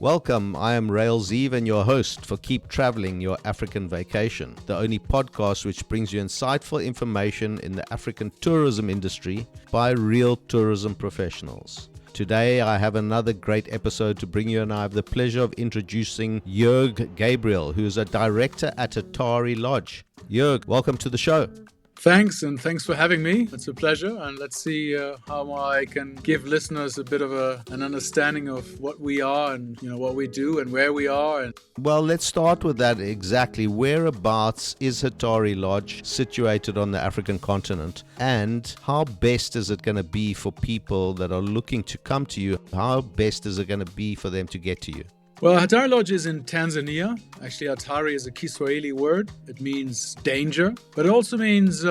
Welcome, I am 𝐸𝐬𝐸𝐸 and your host for Keep Traveling Your African Vacation, the only podcast which brings you insightful information in the African tourism industry by real tourism professionals. Today I have another great episode to bring you, and I have the pleasure of introducing 𝐸𝐸𝐸, who is a director at Hatari Lodge. Joerg, welcome to the show. Thanks for having me. It's a pleasure, and let's see how I can give listeners a bit of an understanding of what we are and what we do and where we are. Well, let's start with that exactly. Whereabouts is Hatari Lodge situated on the African continent, and how best is it going to be for people that are looking to come to you? How best is it going to be for them to get to you? Well, Hatari Lodge is in Tanzania. Actually, Hatari is a Kiswahili word. It means danger, but it also means,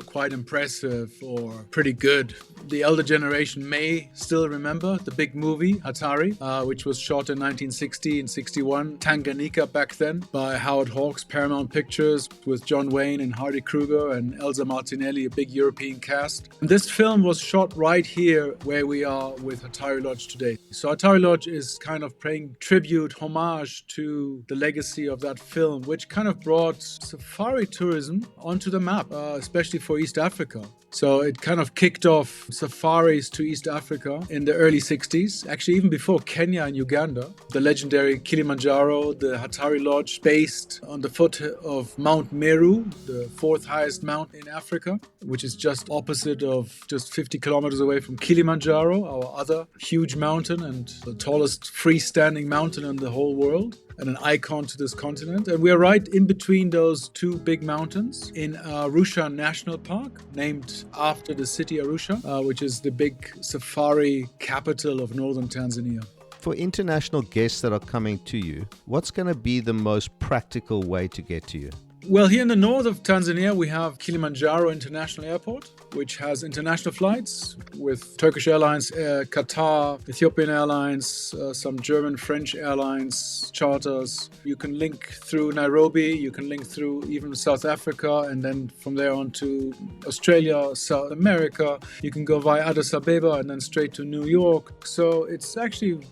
quite impressive or pretty good. The elder generation may still remember the big movie, Hatari, which was shot in 1960 and 61, Tanganyika back then, by Howard Hawks, Paramount Pictures, with John Wayne and Hardy Kruger and Elsa Martinelli, a big European cast. And this film was shot right here where we are with Hatari Lodge today. So Hatari Lodge is kind of paying tribute, homage to the legacy of that film, which kind of brought safari tourism onto the map, especially for East Africa. So it kind of kicked off safaris to East Africa in the early 60s, actually even before Kenya and Uganda. The legendary Kilimanjaro, the Hatari Lodge, based on the foot of Mount Meru, the fourth highest mountain in Africa, which is just opposite of, just 50 kilometers away from Kilimanjaro, our other huge mountain and the tallest freestanding mountain in the whole world, and an icon to this continent. And we are right in between those two big mountains in Arusha National Park, named after the city Arusha, which is the big safari capital of northern Tanzania. For international guests that are coming to you, what's going to be the most practical way to get to you? Well, here in the north of Tanzania, we have Kilimanjaro International Airport, which has international flights with Turkish Airlines, Qatar, Ethiopian Airlines, some German, French airlines, charters. You can link through Nairobi, you can link through even South Africa, and then from there on to Australia, South America. You can go via Addis Ababa and then straight to New York. So it's actually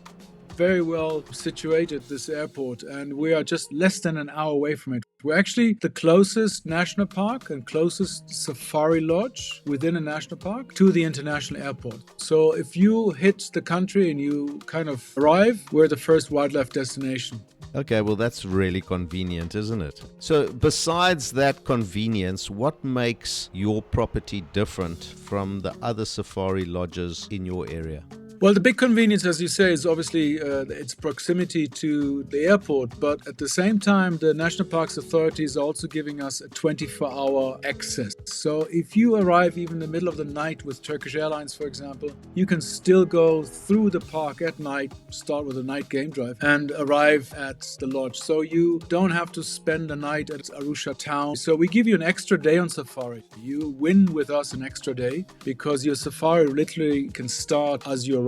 very well situated, this airport, and we are just less than an hour away from it. We're actually the closest national park and closest safari lodge within a national park to the international airport. So if you hit the country and you kind of arrive, we're the first wildlife destination. Okay, well, that's really convenient, isn't it? So besides that convenience, what makes your property different from the other safari lodges in your area? Well, the big convenience, as you say, is obviously its proximity to the airport. But at the same time, the National Parks Authority is also giving us a 24-hour access. So if you arrive even in the middle of the night with Turkish Airlines, for example, you can still go through the park at night, start with a night game drive, and arrive at the lodge. So you don't have to spend the night at Arusha town. So we give you an extra day on safari. You win with us an extra day because your safari literally can start as you arrive.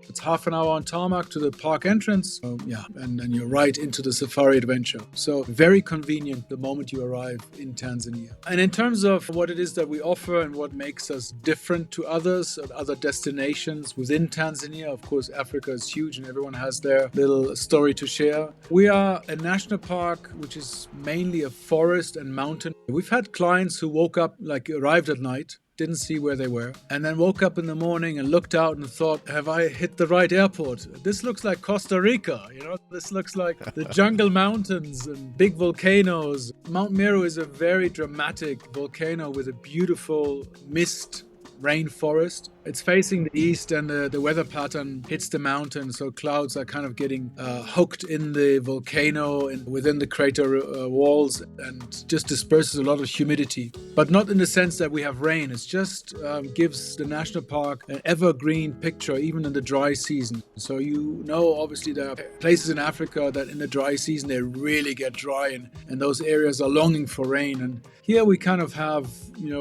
It's half an hour on tarmac to the park entrance, and then you're right into the safari adventure. So very convenient the moment you arrive in Tanzania. And in terms of what it is that we offer and what makes us different to others, other destinations within Tanzania, of course, Africa is huge and everyone has their little story to share. We are a national park, which is mainly a forest and mountain. We've had clients who arrived at night, didn't see where they were, and then woke up in the morning and looked out and thought, have I hit the right airport? This looks like Costa Rica, this looks like the jungle mountains and big volcanoes. Mount Meru is a very dramatic volcano with a beautiful mist rainforest. It's facing the east, and the weather pattern hits the mountain, so clouds are kind of getting hooked in the volcano and within the crater walls, and just disperses a lot of humidity. But not in the sense that we have rain. It just gives the national park an evergreen picture, even in the dry season. So obviously there are places in Africa that in the dry season they really get dry, and those areas are longing for rain. And here we kind of have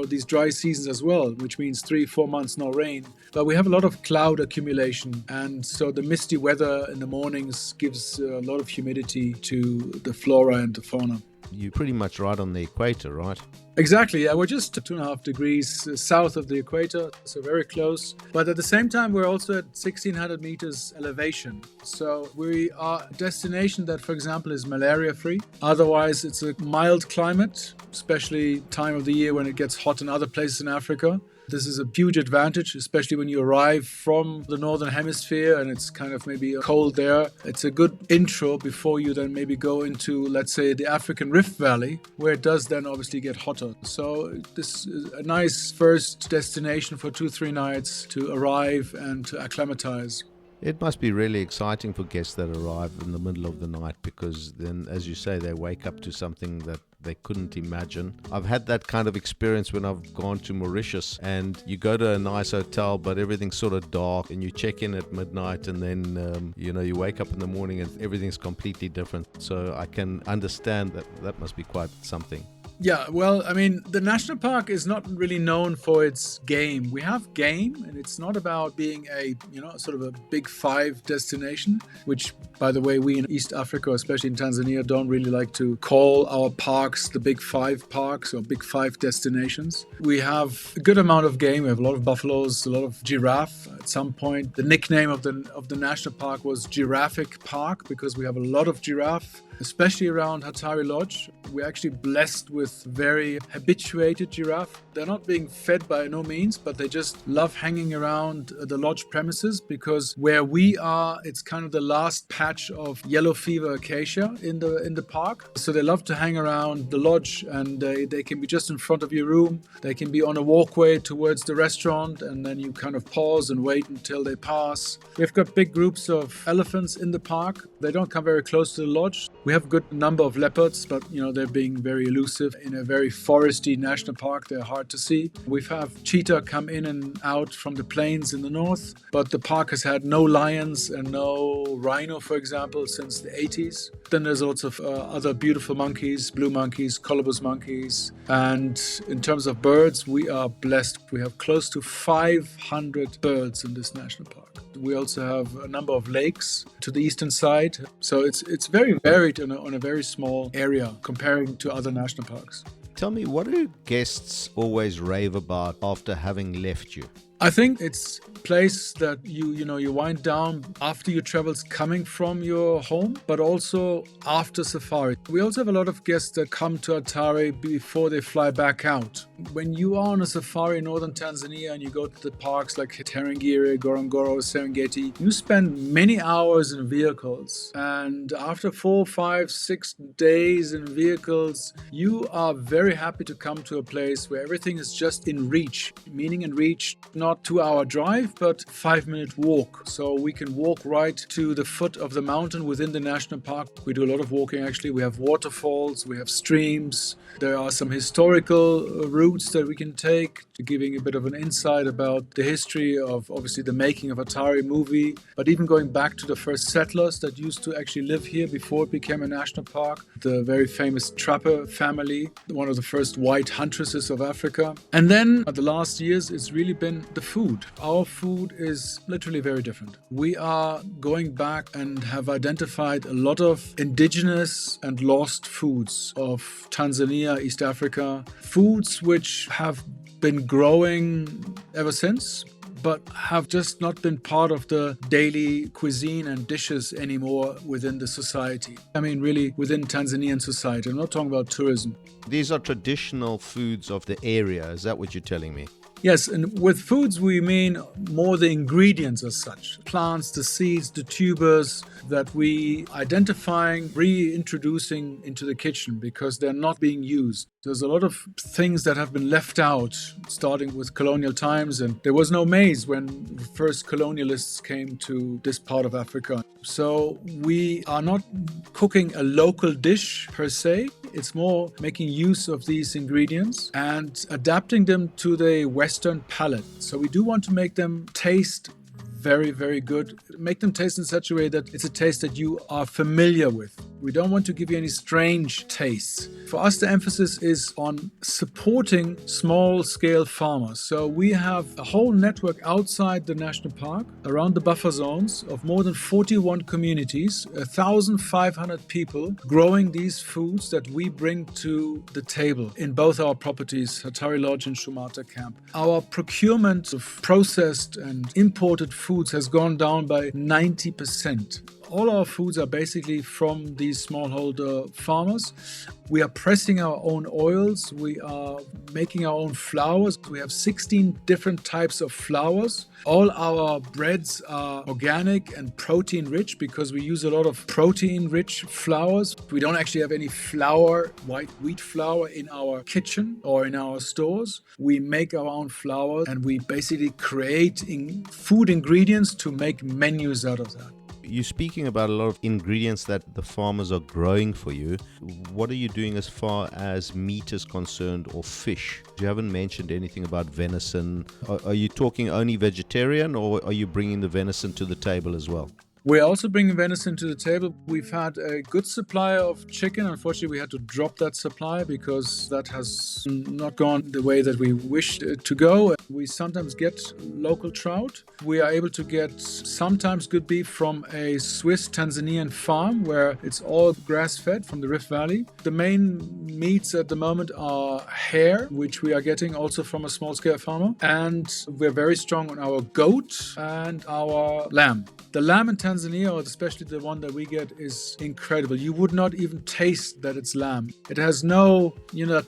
these dry seasons as well, which means 3-4 months no rain. But we have a lot of cloud accumulation, and so the misty weather in the mornings gives a lot of humidity to the flora and the fauna. you're pretty much right on the equator, right? Exactly, yeah. We're just 2.5 degrees south of the equator, so very close. But at the same time, we're also at 1,600 meters elevation. So we are a destination that, for example, is malaria-free. Otherwise, it's a mild climate, especially time of the year when it gets hot in other places in Africa. This is a huge advantage, especially when you arrive from the northern hemisphere and it's kind of maybe cold there. It's a good intro before you then maybe go into, let's say, the African Rift Valley, where it does then obviously get hotter. So this is a nice first destination for 2-3 nights to arrive and to acclimatize. It must be really exciting for guests that arrive in the middle of the night, because then, as you say, they wake up to something that they couldn't imagine. I've had that kind of experience when I've gone to Mauritius, and you go to a nice hotel but everything's sort of dark, and you check in at midnight, and then you wake up in the morning and everything's completely different. So I can understand that must be quite something. Yeah, well, I mean, the national park is not really known for its game. We have game, and it's not about being a, sort of a big five destination, which, by the way, we in East Africa, especially in Tanzania, don't really like to call our parks the big five parks or big five destinations. We have a good amount of game. We have a lot of buffaloes, a lot of giraffe. At some point, the nickname of the national park was Giraffic Park, because we have a lot of giraffe, especially around Hatari Lodge. We're actually blessed with very habituated giraffe. They're not being fed by no means, but they just love hanging around the lodge premises, because where we are, it's kind of the last patch of yellow fever acacia in the park. So they love to hang around the lodge, and they can be just in front of your room. They can be on a walkway towards the restaurant, and then you kind of pause and wait until they pass. We've got big groups of elephants in the park. They don't come very close to the lodge. We have a good number of leopards, but they're being very elusive. In a very foresty national park, they're hard to see. We've had cheetah come in and out from the plains in the north, but the park has had no lions and no rhino, for example, since the 80s. Then there's lots of other beautiful monkeys, blue monkeys, colobus monkeys. And in terms of birds, we are blessed. We have close to 500 birds in this national park. We also have a number of lakes to the eastern side. So it's very varied on a very small area comparing to other national parks. Tell me, what do guests always rave about after having left you? I think it's a place that you wind down after your travels coming from your home, but also after safari. We also have a lot of guests that come to Hatari before they fly back out. When you are on a safari in northern Tanzania and you go to the parks like Tarangire, Ngorongoro, Serengeti, you spend many hours in vehicles. And after 4, 5, 6 days in vehicles, you are very happy to come to a place where everything is just in reach, meaning in reach, not 2-hour drive, but 5-minute walk. So we can walk right to the foot of the mountain within the national park. We do a lot of walking, actually. We have waterfalls, we have streams. There are some historical routes that we can take, giving a bit of an insight about the history of, obviously, the making of Hatari movie, but even going back to the first settlers that used to actually live here before it became a national park. The very famous Trapper family, one of the first white huntresses of Africa. And then, the last years, it's really been the food. Our food is literally very different. We are going back and have identified a lot of indigenous and lost foods of Tanzania, East Africa, foods which have been growing ever since, but have just not been part of the daily cuisine and dishes anymore within the society. I mean, really within Tanzanian society. I'm not talking about tourism. These are traditional foods of the area. Is that what you're telling me? Yes, and with foods we mean more the ingredients as such. Plants, the seeds, the tubers that we identifying, reintroducing into the kitchen because they're not being used. There's a lot of things that have been left out, starting with colonial times, and there was no maize when the first colonialists came to this part of Africa. So we are not cooking a local dish per se. It's more making use of these ingredients and adapting them to the Western palate. So we do want to make them taste very, very good. Make them taste in such a way that it's a taste that you are familiar with. We don't want to give you any strange tastes. For us, the emphasis is on supporting small-scale farmers. So we have a whole network outside the national park, around the buffer zones, of more than 41 communities, 1,500 people growing these foods that we bring to the table in both our properties, Hatari Lodge and Shumata Camp. Our procurement of processed and imported foods has gone down by 90%. All our foods are basically from these smallholder farmers. We are pressing our own oils. We are making our own flours. We have 16 different types of flours. All our breads are organic and protein rich because we use a lot of protein rich flours. We don't actually have any flour, white wheat flour in our kitchen or in our stores. We make our own flour and we basically create food ingredients to make menus out of that. You're speaking about a lot of ingredients that the farmers are growing for you. What are you doing as far as meat is concerned or fish? You haven't mentioned anything about venison. Are you talking only vegetarian or are you bringing the venison to the table as well? We're also bringing venison to the table. We've had a good supply of chicken. Unfortunately, we had to drop that supply because that has not gone the way that we wished it to go. We sometimes get local trout. We are able to get sometimes good beef from a Swiss Tanzanian farm where it's all grass-fed from the Rift Valley. The main meats at the moment are hare, which we are getting also from a small-scale farmer. And we're very strong on our goat and our lamb. The lamb in Tanzania, or especially the one that we get, is incredible. You would not even taste that it's lamb. It has no,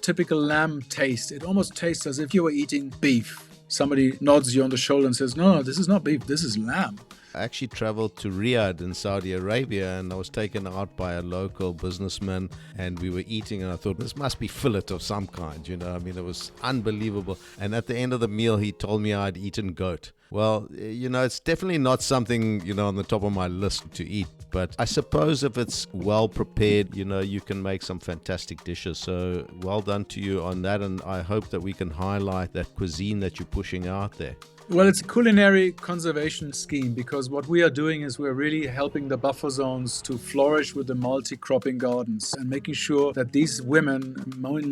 typical lamb taste. It almost tastes as if you were eating beef. Somebody nods you on the shoulder and says, no, this is not beef, this is lamb. I actually traveled to Riyadh in Saudi Arabia and I was taken out by a local businessman and we were eating and I thought this must be fillet of some kind, it was unbelievable. And at the end of the meal, he told me I'd eaten goat. Well, it's definitely not something, on the top of my list to eat. But I suppose if it's well prepared, you can make some fantastic dishes. So well done to you on that. And I hope that we can highlight that cuisine that you're pushing out there. Well, it's a culinary conservation scheme because what we are doing is we're really helping the buffer zones to flourish with the multi-cropping gardens and making sure that these women,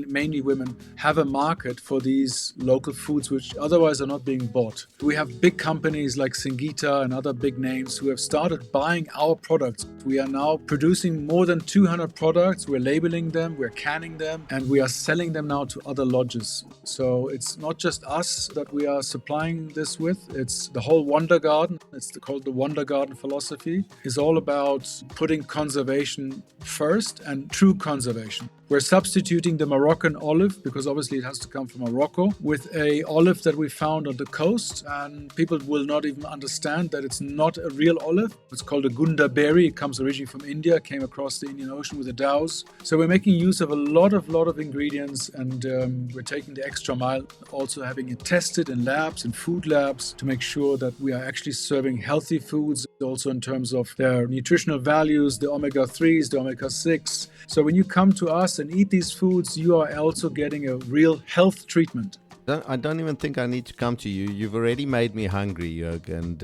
mainly women, have a market for these local foods which otherwise are not being bought. We have big companies like 𝐸𝐤𝐿 and other big names who have started buying our products. We are now producing more than 200 products. We're labeling them, we're canning them, and we are selling them now to other lodges. So it's not just us that we are supplying this with. It's the whole Wonder Garden. It's called the Wonder Garden philosophy. It's all about putting conservation first and true conservation. We're substituting the Moroccan olive, because obviously it has to come from Morocco, with a olive that we found on the coast, and people will not even understand that it's not a real olive. It's called a gunda berry. It comes originally from India, came across the Indian Ocean with the dhows. So we're making use of a lot of ingredients, and we're taking the extra mile, also having it tested in labs, in food labs, to make sure that we are actually serving healthy foods, also in terms of their nutritional values, the omega-3s, the omega-6. So when you come to us and eat these foods, you are also getting a real health treatment. I don't even think I need to come to you. You've already made me hungry, Joerg, and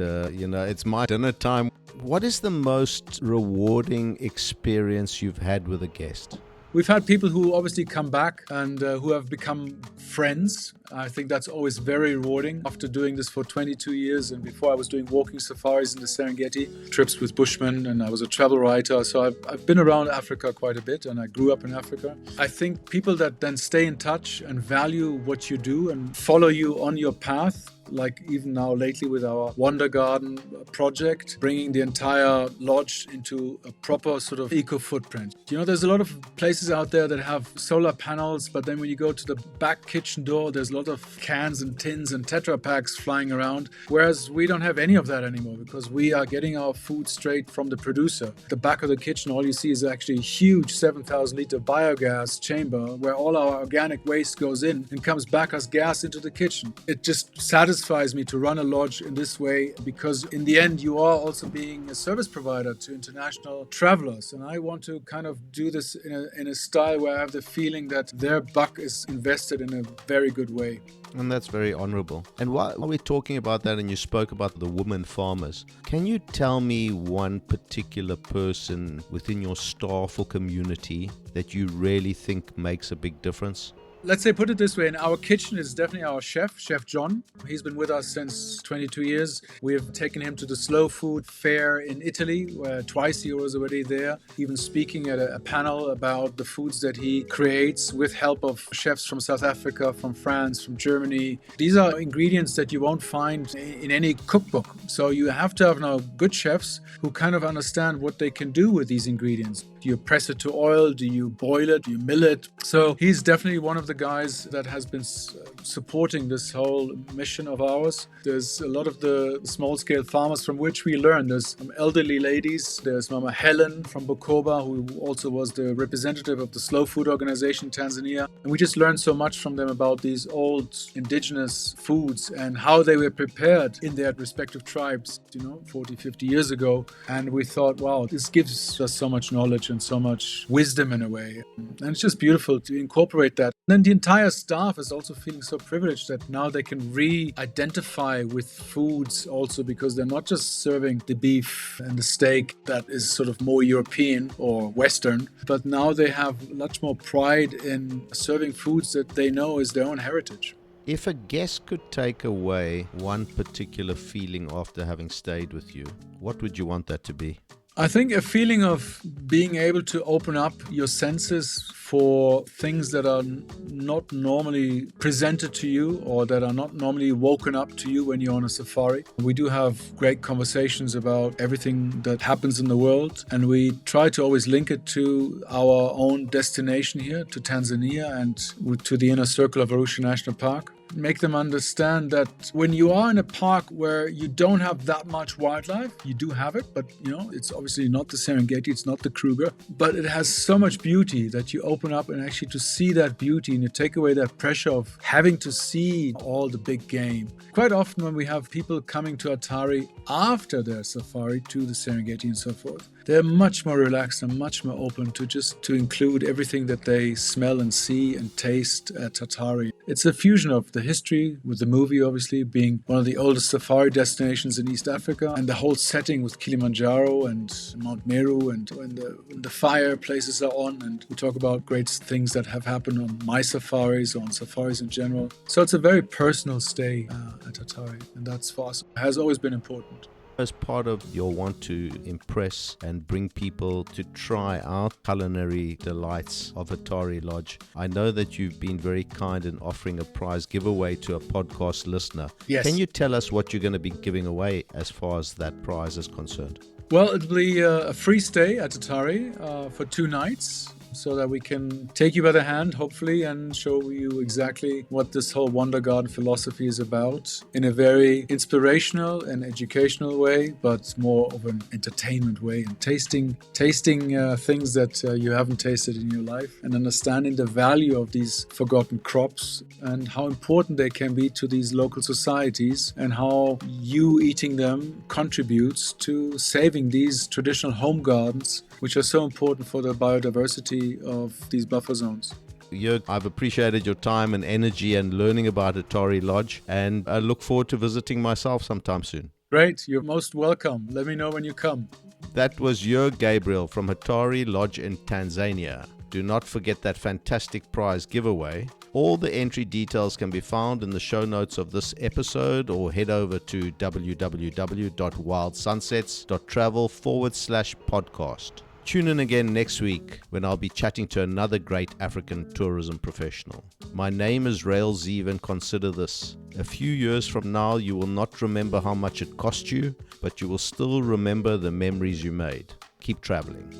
it's my dinner time. What is the most rewarding experience you've had with a guest? We've had people who obviously come back and who have become friends. I think that's always very rewarding. After doing this for 22 years, and before I was doing walking safaris in the Serengeti, trips with Bushmen, and I was a travel writer. So I've been around Africa quite a bit, and I grew up in Africa. I think people that then stay in touch and value what you do and follow you on your path, like even now lately with our Wonder Garden project, bringing the entire lodge into a proper sort of eco footprint. There's a lot of places out there that have solar panels, but then when you go to the back kitchen door, there's a lot of cans and tins and Tetra Packs flying around, whereas we don't have any of that anymore because we are getting our food straight from the producer. At the back of the kitchen, all you see is actually a huge 7,000 liter biogas chamber where all our organic waste goes in and comes back as gas into the kitchen. It just satisfies satisfies me to run a lodge in this way, because in the end, you are also being a service provider to international travelers. And I want to kind of do this in a style where I have the feeling that their buck is invested in a very good way. And that's very honorable. And while we're talking about that, and you spoke about the women farmers, can you tell me one particular person within your staff or community that you really think makes a big difference? Let's say, put it this way, in our kitchen is definitely our chef, Chef John. He's been with us since 22 years. We've taken him to the Slow Food Fair in Italy, where twice he was already there, even speaking at a panel about the foods that he creates with help of chefs from South Africa, from France, from Germany. These are ingredients that you won't find in any cookbook. So you have to have now good chefs who kind of understand what they can do with these ingredients. Do you press it to oil? Do you boil it? Do you mill it? So he's definitely one of the guys that has been supporting this whole mission of ours. There's a lot of the small-scale farmers from which we learn. There's some elderly ladies. There's Mama Helen from Bukoba, who also was the representative of the Slow Food Organization in Tanzania. And we just learned so much from them about these old indigenous foods and how they were prepared in their respective tribes, 40, 50 years ago. And we thought, wow, this gives us so much knowledge and so much wisdom in a way. And it's just beautiful to incorporate that. And then the entire staff is also feeling so privileged that now they can re-identify with foods also, because they're not just serving the beef and the steak that is sort of more European or Western, but now they have much more pride in serving foods that they know is their own heritage. If a guest could take away one particular feeling after having stayed with you, what would you want that to be? I think a feeling of being able to open up your senses for things that are not normally presented to you or that are not normally woken up to you when you're on a safari. We do have great conversations about everything that happens in the world, and we try to always link it to our own destination here, to Tanzania and to the inner circle of Arusha National Park. Make them understand that when you are in a park where you don't have that much wildlife, you do have it, but it's obviously not the Serengeti, it's not the Kruger, but it has so much beauty that you open up and actually to see that beauty, and you take away that pressure of having to see all the big game. Quite often when we have people coming to Hatari after their safari to the Serengeti and so forth, they're much more relaxed and much more open to include everything that they smell and see and taste at Hatari. It's a fusion of the history, with the movie obviously being one of the oldest safari destinations in East Africa, and the whole setting with Kilimanjaro and Mount Meru, and when the fireplaces are on, and we talk about great things that have happened on my safaris or on safaris in general. So it's a very personal stay at Hatari, and that's for us has always been important. As part of your want to impress and bring people to try out culinary delights of Hatari Lodge, I know that you've been very kind in offering a prize giveaway to a podcast listener. Yes. Can you tell us what you're going to be giving away as far as that prize is concerned? Well, it'll be a free stay at Hatari for 2 nights, so that we can take you by the hand, hopefully, and show you exactly what this whole Wonder Garden philosophy is about in a very inspirational and educational way, but more of an entertainment way, and tasting things that you haven't tasted in your life, and understanding the value of these forgotten crops and how important they can be to these local societies, and how you eating them contributes to saving these traditional home gardens, which are so important for the biodiversity of these buffer zones. Joerg, I've appreciated your time and energy and learning about Hatari Lodge, and I look forward to visiting myself sometime soon. Great, you're most welcome. Let me know when you come. That was Joerg Gabriel from Hatari Lodge in Tanzania. Do not forget that fantastic prize giveaway. All the entry details can be found in the show notes of this episode, or head over to www.wildsunsets.travel/podcast. Tune in again next week when I'll be chatting to another great African tourism professional. My name is 𝐸𝐿𝐸𝐸, and consider this. A few years from now, you will not remember how much it cost you, but you will still remember the memories you made. Keep traveling.